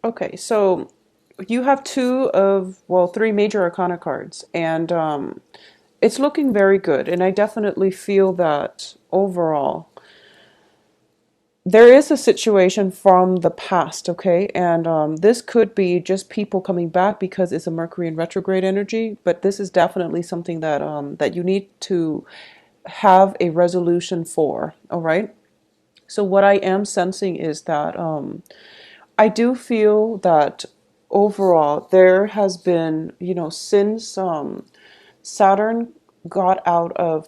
Okay, so you have three major arcana cards, and it's looking very good. And I definitely feel that overall, there is a situation from the past, okay? And this could be just people coming back because it's a Mercury in retrograde energy, but this is definitely something that that you need to have a resolution for, all right? So what I am sensing is that I do feel that overall there has been, since Saturn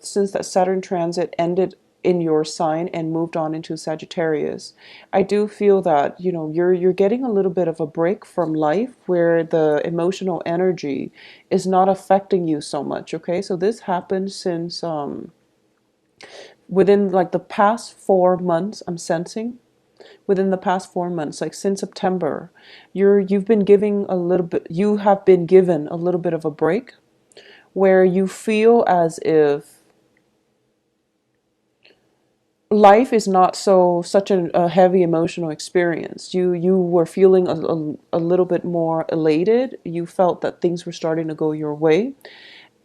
since that Saturn transit ended in your sign and moved on into Sagittarius, I do feel that, you're getting a little bit of a break from life where the emotional energy is not affecting you so much, okay? So this happened since within like the past 4 months, I'm sensing within the past 4 months, like since September, you have been given a little bit of a break where you feel as if life is not such a heavy emotional experience. You were feeling a little bit more elated. You felt that things were starting to go your way.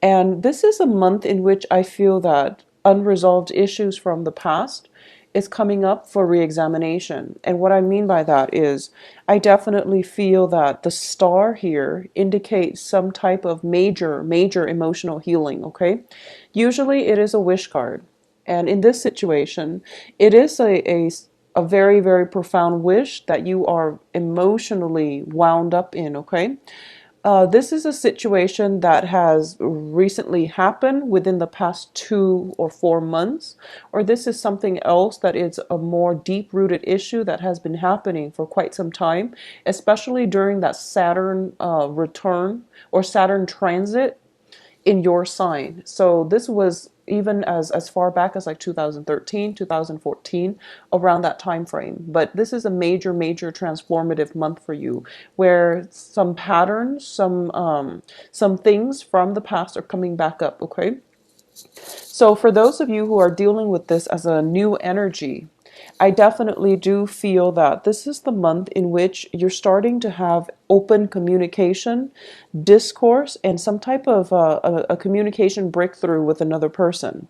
And this is a month in which I feel that unresolved issues from the past is coming up for reexamination. And what I mean by that is I definitely feel that the star here indicates some type of major emotional healing, okay? Usually it is a wish card. And in this situation, it is a very, very profound wish that you are emotionally wound up in, okay? This is a situation that has recently happened within the past 2 or 4 months, or this is something else that is a more deep-rooted issue that has been happening for quite some time, especially during that Saturn return or Saturn transit in your sign. So this was even as far back as like 2013, 2014, around that time frame. But this is a major transformative month for you, where some patterns, some things from the past are coming back up. Okay. So for those of you who are dealing with this as a new energy, I definitely do feel that this is the month in which you're starting to have open communication, discourse, and some type of a communication breakthrough with another person.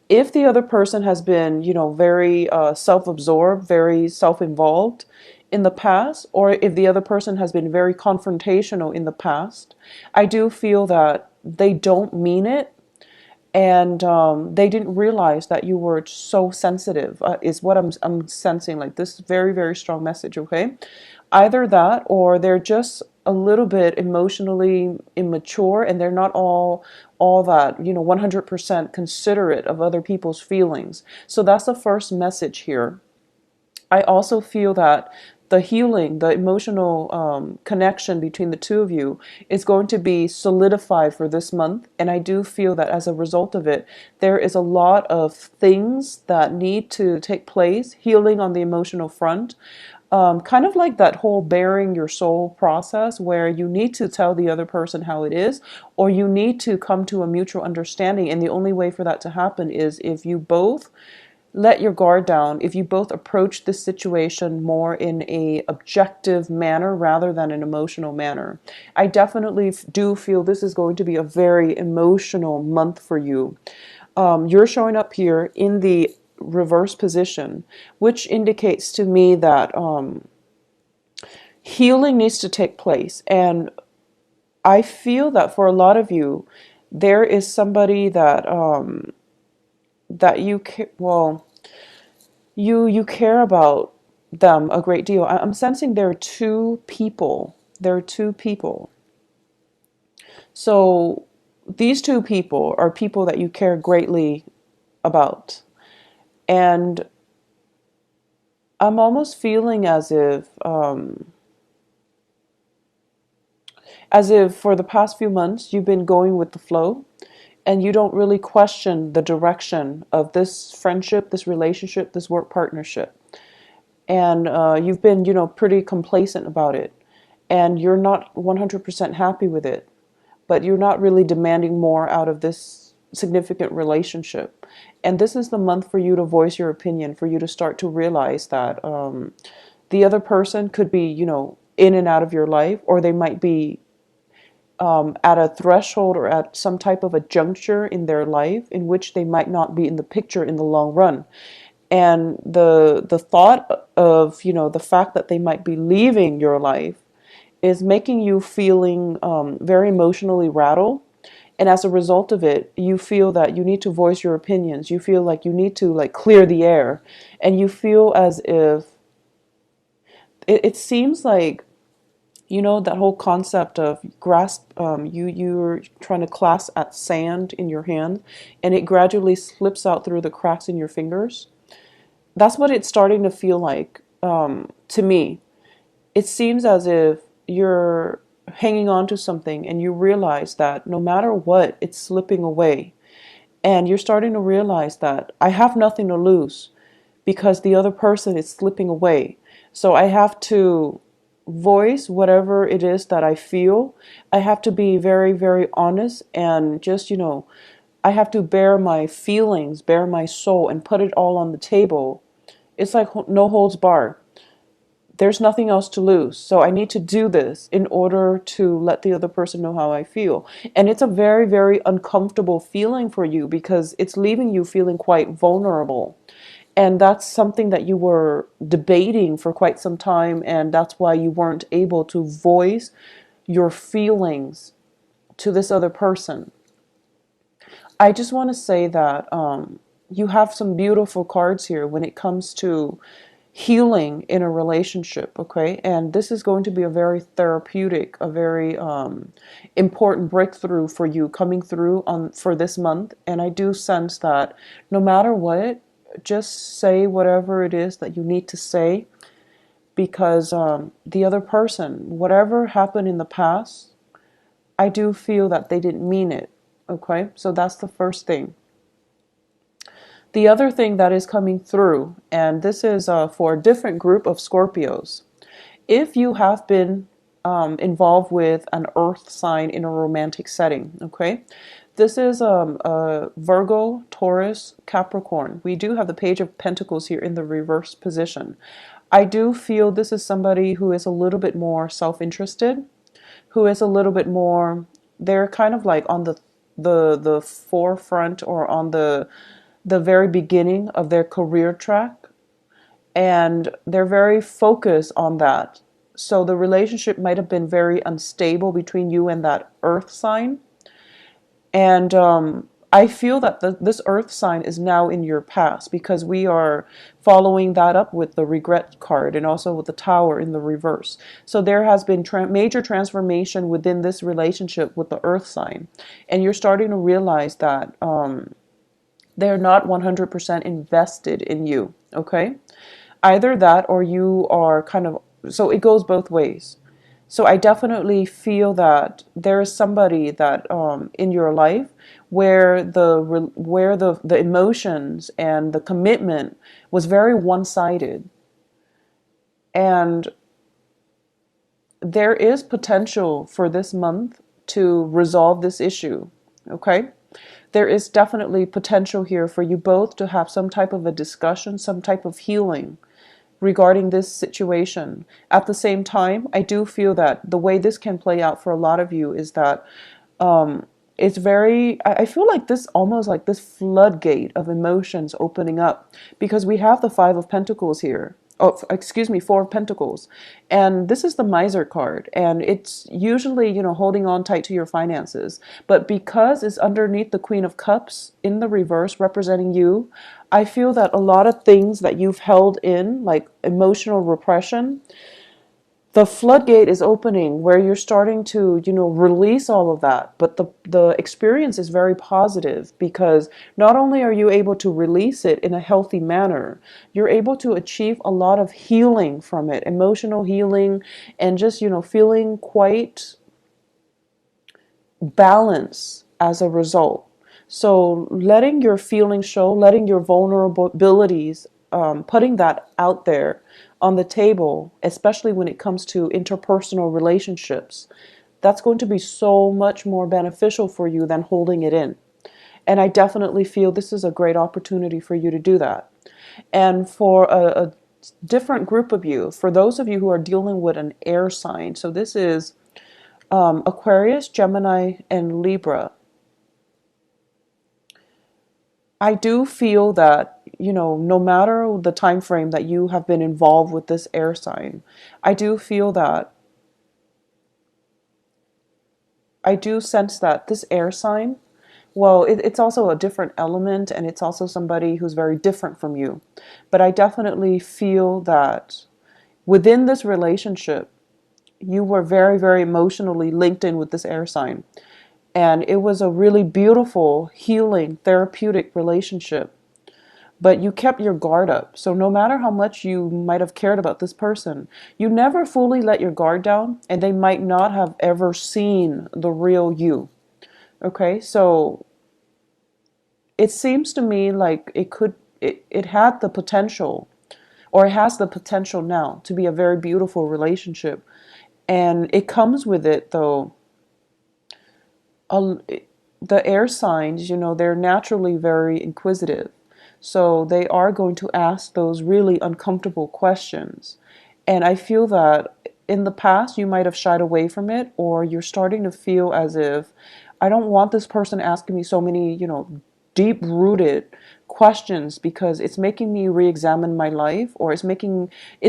If the other person has been, very self-absorbed, very self-involved in the past, or if the other person has been very confrontational in the past, I do feel that they don't mean it, and they didn't realize that you were so sensitive, is what I'm sensing, like this very strong message, okay? Either that, or they're just a little bit emotionally immature, and they're not all that, 100% considerate of other people's feelings. So that's the first message here. I also feel that the healing, the emotional connection between the two of you is going to be solidified for this month. And I do feel that as a result of it, there is a lot of things that need to take place, healing on the emotional front. Kind of like that whole bearing your soul process where you need to tell the other person how it is, or you need to come to a mutual understanding. And the only way for that to happen is if you both let your guard down, if you both approach this situation more in a objective manner rather than an emotional manner. I definitely do feel this is going to be a very emotional month for you. You're showing up here in the reverse position, which indicates to me that healing needs to take place. And I feel that for a lot of you, there is somebody that that you care about them a great deal. I'm sensing there are two people. There are two people. So these two people are people that you care greatly about. And I'm almost feeling as if for the past few months you've been going with the flow and you don't really question the direction of this friendship, this relationship, this work partnership. And you've been, pretty complacent about it. And you're not 100% happy with it, but you're not really demanding more out of this significant relationship. And this is the month for you to voice your opinion, for you to start to realize that the other person could be, in and out of your life, or they might be at a threshold or at some type of a juncture in their life in which they might not be in the picture in the long run. And the thought of, the fact that they might be leaving your life is making you feeling very emotionally rattled. And as a result of it, you feel that you need to voice your opinions. You feel like you need to like clear the air, and you feel as if it seems like, that whole concept of grasp, you're trying to clasp at sand in your hand, and it gradually slips out through the cracks in your fingers. That's what it's starting to feel like, to me. It seems as if you're hanging on to something and you realize that no matter what, it's slipping away. And you're starting to realize that I have nothing to lose because the other person is slipping away. So I have to voice whatever it is that I feel. I have to be very, very honest and just, I have to bear my feelings, bear my soul, and put it all on the table. It's like no holds barred. There's nothing else to lose. So I need to do this in order to let the other person know how I feel. And it's a very, very uncomfortable feeling for you because it's leaving you feeling quite vulnerable. And that's something that you were debating for quite some time. And that's why you weren't able to voice your feelings to this other person. I just want to say that you have some beautiful cards here when it comes to healing in a relationship, okay? And this is going to be a very therapeutic, a very important breakthrough for you coming through on for this month. And I do sense that no matter what, just say whatever it is that you need to say, because the other person, whatever happened in the past, I do feel that they didn't mean it, okay? So that's the first thing. The other thing that is coming through, and this is for a different group of Scorpios. If you have been involved with an earth sign in a romantic setting, okay? This is a Virgo, Taurus, Capricorn. We do have the Page of Pentacles here in the reverse position. I do feel this is somebody who is a little bit more self-interested, who is a little bit more, they're kind of like on the forefront or on the very beginning of their career track, and they're very focused on that. So the relationship might have been very unstable between you and that earth sign. And I feel that this earth sign is now in your past because we are following that up with the regret card and also with the tower in the reverse. So there has been major transformation within this relationship with the earth sign. And you're starting to realize that they're not 100% invested in you, okay? Either that or you are kind of, so it goes both ways. So I definitely feel that there is somebody that in your life where the emotions and the commitment was very one-sided, and there is potential for this month to resolve this issue, okay? There is definitely potential here for you both to have some type of a discussion, some type of healing regarding this situation. At the same time, I do feel that the way this can play out for a lot of you is that it's very, I feel like this almost like this floodgate of emotions opening up, because we have the Five of Pentacles here. Oh, excuse me, Four of Pentacles. And this is the Miser card. And it's usually, holding on tight to your finances. But because it's underneath the Queen of Cups in the reverse representing you, I feel that a lot of things that you've held in, like emotional repression, the floodgate is opening where you're starting to, release all of that. But the experience is very positive because not only are you able to release it in a healthy manner, you're able to achieve a lot of healing from it, emotional healing, and just, feeling quite balanced as a result. So letting your feelings show, letting your vulnerabilities, putting that out there on the table, especially when it comes to interpersonal relationships, that's going to be so much more beneficial for you than holding it in. And I definitely feel this is a great opportunity for you to do that. And for different group of you. For those of you who are dealing with an air sign, so this is Aquarius, Gemini, and Libra. I do feel that, no matter the time frame that you have been involved with this air sign, I do feel that, I do sense that this air sign, well, it's also a different element, and it's also somebody who's very different from you. But I definitely feel that within this relationship, you were very, very emotionally linked in with this air sign. And it was a really beautiful, healing, therapeutic relationship. But you kept your guard up. So no matter how much you might have cared about this person, you never fully let your guard down, and they might not have ever seen the real you. Okay, so it seems to me like it had the potential, or it has the potential now to be a very beautiful relationship. And it comes with it, though, a, the air signs, they're naturally very inquisitive. So they are going to ask those really uncomfortable questions. And I feel that in the past, you might have shied away from it, or you're starting to feel as if, I don't want this person asking me so many, deep rooted questions, because it's making me re-examine my life, or it's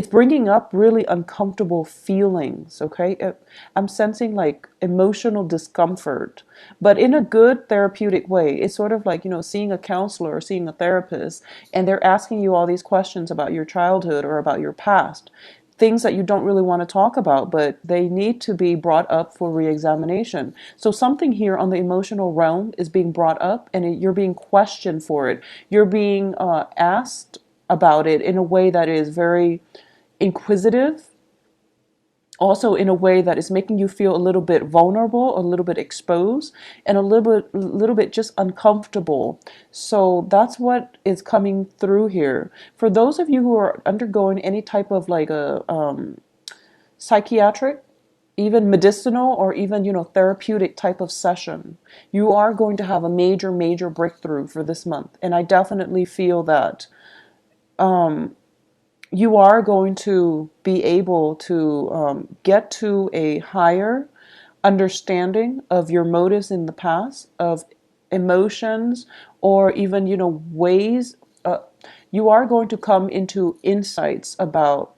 bringing up really uncomfortable feelings. Okay, I'm sensing like emotional discomfort, but in a good therapeutic way. It's sort of like, seeing a counselor or seeing a therapist, and they're asking you all these questions about your childhood or about your past, things that you don't really want to talk about, but they need to be brought up for re-examination. So something here on the emotional realm is being brought up, and you're being questioned for it. You're being asked about it in a way that is very inquisitive, also in a way that is making you feel a little bit vulnerable, a little bit exposed, and a little bit just uncomfortable. So that's what is coming through here. For those of you who are undergoing any type of like a psychiatric, even medicinal, or even therapeutic type of session, you are going to have a major breakthrough for this month. And I definitely feel that you are going to be able to get to a higher understanding of your motives in the past, of emotions, or even, ways. You are going to come into insights about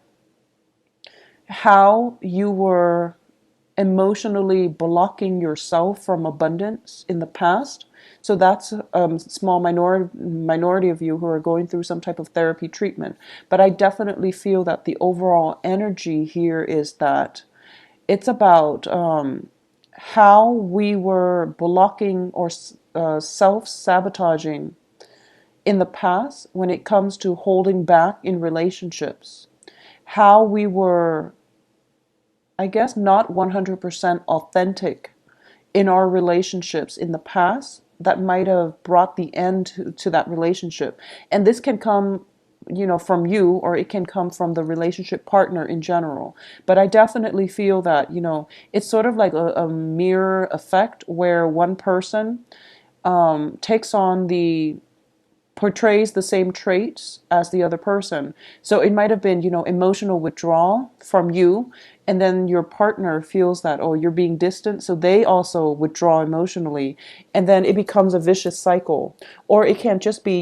how you were emotionally blocking yourself from abundance in the past. So that's a small minority of you who are going through some type of therapy treatment. But I definitely feel that the overall energy here is that it's about how we were blocking or self-sabotaging in the past when it comes to holding back in relationships. How we were, I guess, not 100% authentic in our relationships in the past, that might have brought the end to that relationship. And this can come, from you, or it can come from the relationship partner in general. But I definitely feel that, it's sort of like a mirror effect, where one person takes on portrays the same traits as the other person. So it might have been, emotional withdrawal from you, and then your partner feels that, oh, you're being distant, so they also withdraw emotionally, and then it becomes a vicious cycle. Or it can just be,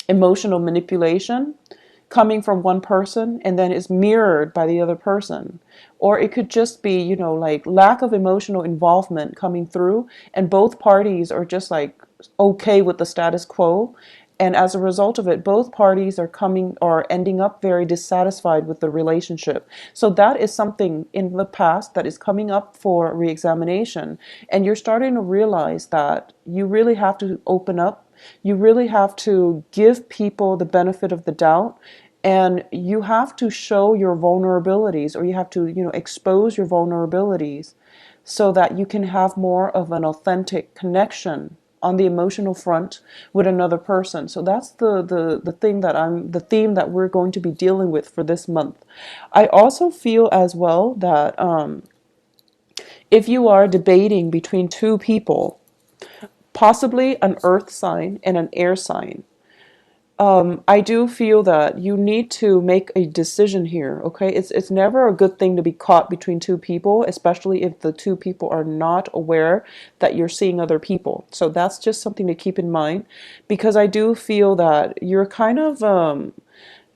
emotional manipulation coming from one person, and then is mirrored by the other person. Or it could just be, like lack of emotional involvement coming through, and both parties are just like okay with the status quo. And as a result of it, both parties are ending up very dissatisfied with the relationship. So that is something in the past that is coming up for re-examination. And you're starting to realize that you really have to open up. You really have to give people the benefit of the doubt. And you have to show your vulnerabilities, or you have to, expose your vulnerabilities, so that you can have more of an authentic connection on the emotional front with another person. So that's the theme that we're going to be dealing with for this month. I also feel as well that if you are debating between two people, possibly an earth sign and an air sign, I do feel that you need to make a decision here, okay? It's never a good thing to be caught between two people, especially if the two people are not aware that you're seeing other people. So that's just something to keep in mind, because I do feel that you're kind of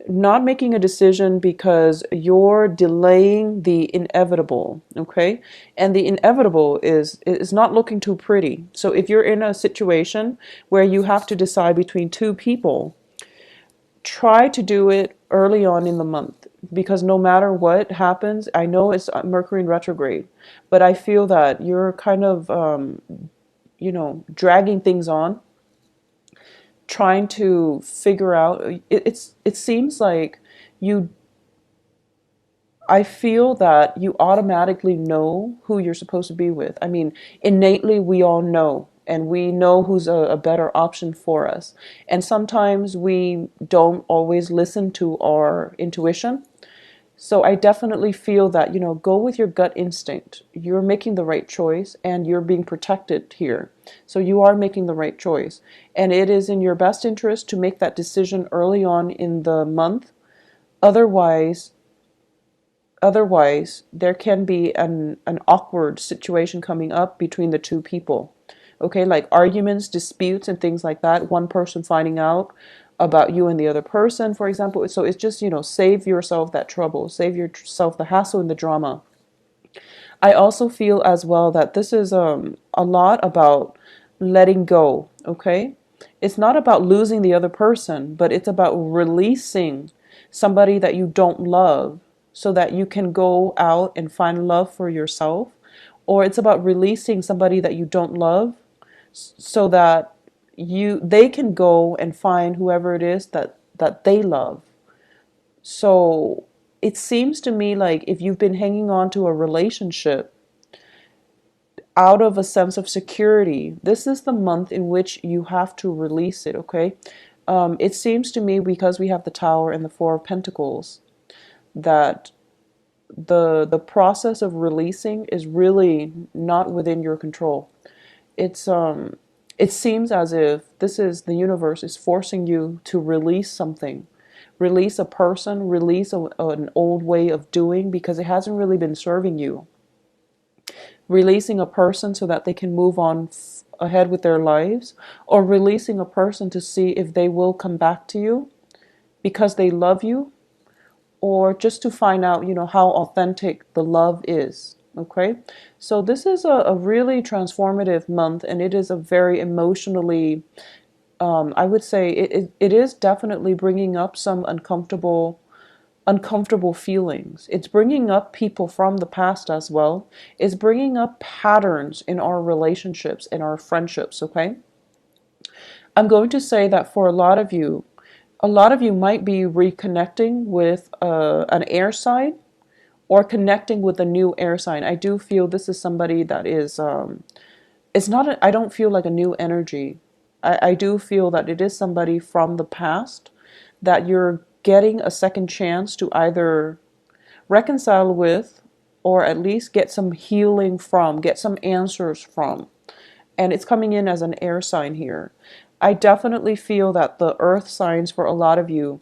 not making a decision because you're delaying the inevitable, okay? And the inevitable is not looking too pretty. So if you're in a situation where you have to decide between two people, try to do it early on in the month, because no matter what happens, I know it's Mercury in retrograde, but I feel that you're kind of dragging things on, trying to figure out it seems like you I feel that you automatically know who you're supposed to be with. I mean, innately, we all know, and we know who's a better option for us. And sometimes we don't always listen to our intuition. So I definitely feel that, go with your gut instinct. You're making the right choice and you're being protected here. So you are making the right choice. And it is in your best interest to make that decision early on in the month. Otherwise, Otherwise, there can be an awkward situation coming up between the two people. Okay, like arguments, disputes, and things like that. One person finding out about you and the other person, for example. So it's just, save yourself that trouble, save yourself the hassle and the drama. I also feel as well that this is a lot about letting go, okay? It's not about losing the other person, but it's about releasing somebody that you don't love so that you can go out and find love for yourself. Or it's about releasing somebody that you don't love so that they can go and find whoever it is that they love. So it seems to me like if you've been hanging on to a relationship out of a sense of security, this is the month in which you have to release it, okay? It seems to me, because we have the Tower and the Four of Pentacles, that the process of releasing is really not within your control. It's it seems as if this is the universe is forcing you to release something, release a person, release an old way of doing, because it hasn't really been serving you. Releasing a person so that they can move on ahead with their lives, or releasing a person to see if they will come back to you because they love you, or just to find out, how authentic the love is. Okay, so this is a really transformative month, and it is a very emotionally, I would say it is definitely bringing up some uncomfortable feelings. It's bringing up people from the past as well. It's bringing up patterns in our relationships and our friendships, okay? I'm going to say that for a lot of you might be reconnecting with an air sign, or connecting with a new air sign. I do feel this is somebody that is, it's not, I don't feel like a new energy. I do feel that it is somebody from the past that you're getting a second chance to either reconcile with, or at least get some healing from, get some answers from. And it's coming in as an air sign here. I definitely feel that the earth signs for a lot of you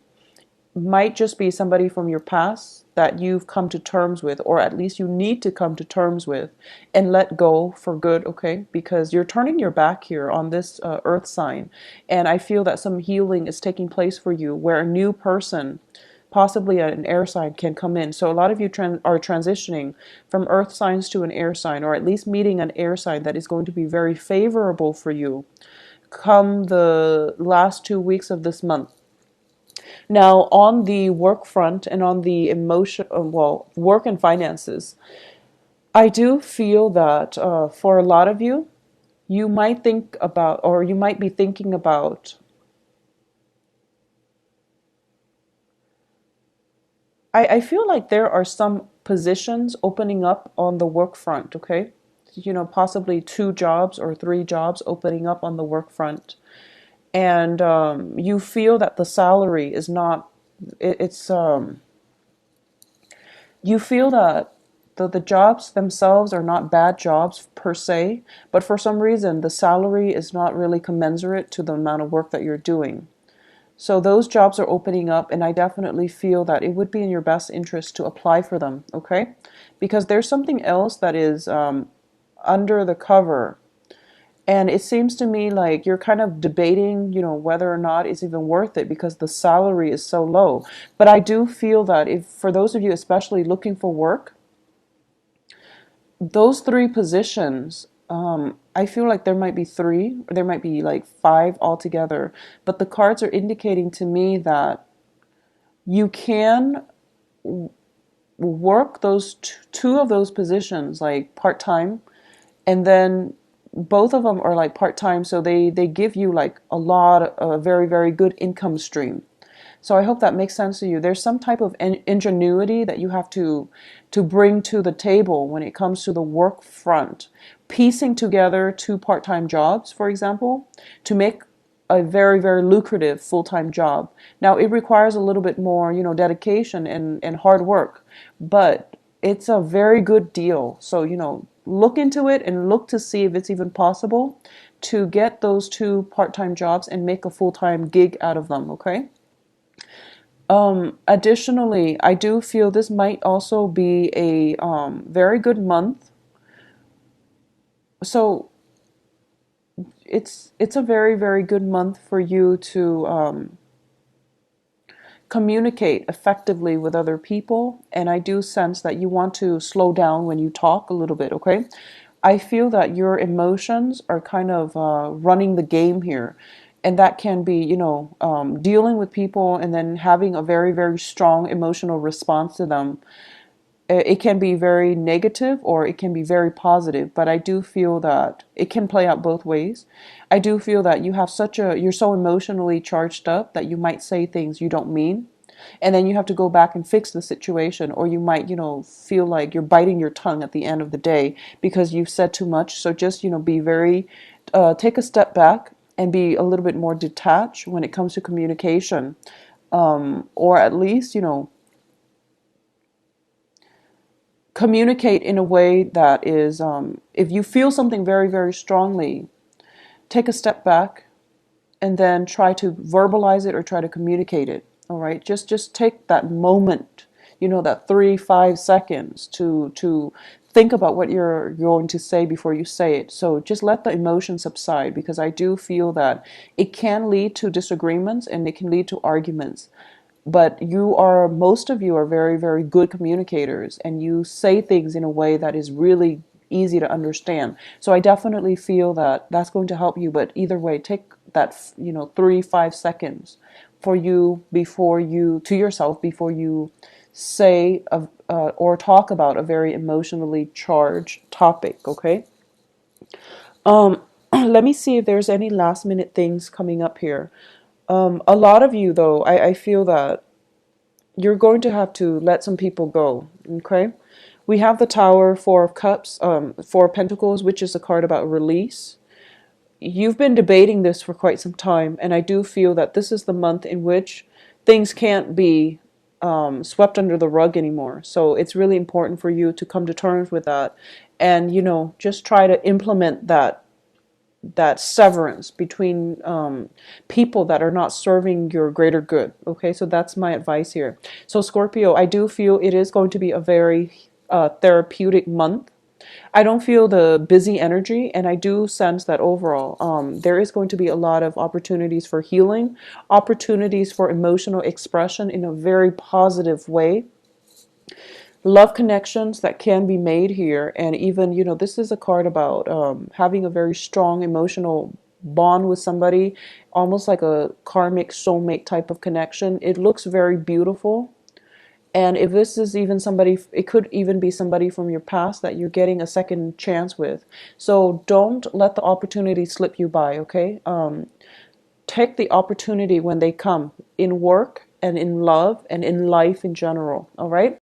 might just be somebody from your past that you've come to terms with, or at least you need to come to terms with and let go for good, okay? Because you're turning your back here on this earth sign. And I feel that some healing is taking place for you, where a new person, possibly an air sign, can come in. So a lot of you are transitioning from earth signs to an air sign, or at least meeting an air sign that is going to be very favorable for you come the last 2 weeks of this month. Now, on the work front and on the work and finances, I do feel that for a lot of you, you might think about, or you might be thinking about, I feel like there are some positions opening up on the work front, okay? Possibly 2 jobs or 3 jobs opening up on the work front. And you feel that the salary is not, it's, you feel that the jobs themselves are not bad jobs per se, but for some reason the salary is not really commensurate to the amount of work that you're doing. So those jobs are opening up, and I definitely feel that it would be in your best interest to apply for them, okay? Because there's something else that is under the cover. And it seems to me like you're kind of debating, whether or not it's even worth it because the salary is so low. But I do feel that if, for those of you especially looking for work, those three positions, I feel like there might be three, or there might be like five altogether. But the cards are indicating to me that you can work those two of those positions like part time, and then both of them are like part time, so they give you like a lot, a very very good income stream. So I hope that makes sense to you. There's some type of ingenuity that you have to bring to the table when it comes to the work front. Piecing together two part-time jobs, for example, to make a very, very lucrative full-time job. Now, it requires a little bit more, dedication and hard work, but it's a very good deal. So, look into it and look to see if it's even possible to get those two part-time jobs and make a full-time gig out of them, okay? Additionally, I do feel this might also be a very good month. So it's a very, very good month for you to communicate effectively with other people. And I do sense that you want to slow down when you talk a little bit, okay? I feel that your emotions are kind of running the game here. And that can be, dealing with people and then having a very, very strong emotional response to them. It can be very negative or it can be very positive, but I do feel that it can play out both ways. I do feel that you're so emotionally charged up that you might say things you don't mean. And then you have to go back and fix the situation, or you might, feel like you're biting your tongue at the end of the day because you've said too much. So just, be very, take a step back and be a little bit more detached when it comes to communication. Or at least, communicate in a way that is, if you feel something very, very strongly, take a step back and then try to verbalize it or try to communicate it. All right, just take that moment, that 3 5 seconds to think about what you're going to say before you say it. So just let the emotion subside, because I do feel that it can lead to disagreements and it can lead to arguments. But most of you are very, very good communicators, and you say things in a way that is really easy to understand. So I definitely feel that that's going to help you. But either way, take that, 3 5 seconds for you to yourself before you say or talk about a very emotionally charged topic. Okay. Let me see if there's any last minute things coming up here. A lot of you, though, I feel that you're going to have to let some people go, okay? We have the Tower, Four of Cups, Four of Pentacles, which is a card about release. You've been debating this for quite some time, and I do feel that this is the month in which things can't be swept under the rug anymore. So it's really important for you to come to terms with that and, just try to implement that severance between people that are not serving your greater good. Okay, so that's my advice here. So Scorpio, I do feel it is going to be a very therapeutic month. I don't feel the busy energy, and I do sense that overall there is going to be a lot of opportunities for healing, opportunities for emotional expression in a very positive way, love connections that can be made here. And even, this is a card about having a very strong emotional bond with somebody, almost like a karmic soulmate type of connection. It looks very beautiful. And if this is even somebody, it could even be somebody from your past that you're getting a second chance with. So don't let the opportunity slip you by, okay? Take the opportunity when they come, in work and in love and in life in general, all right?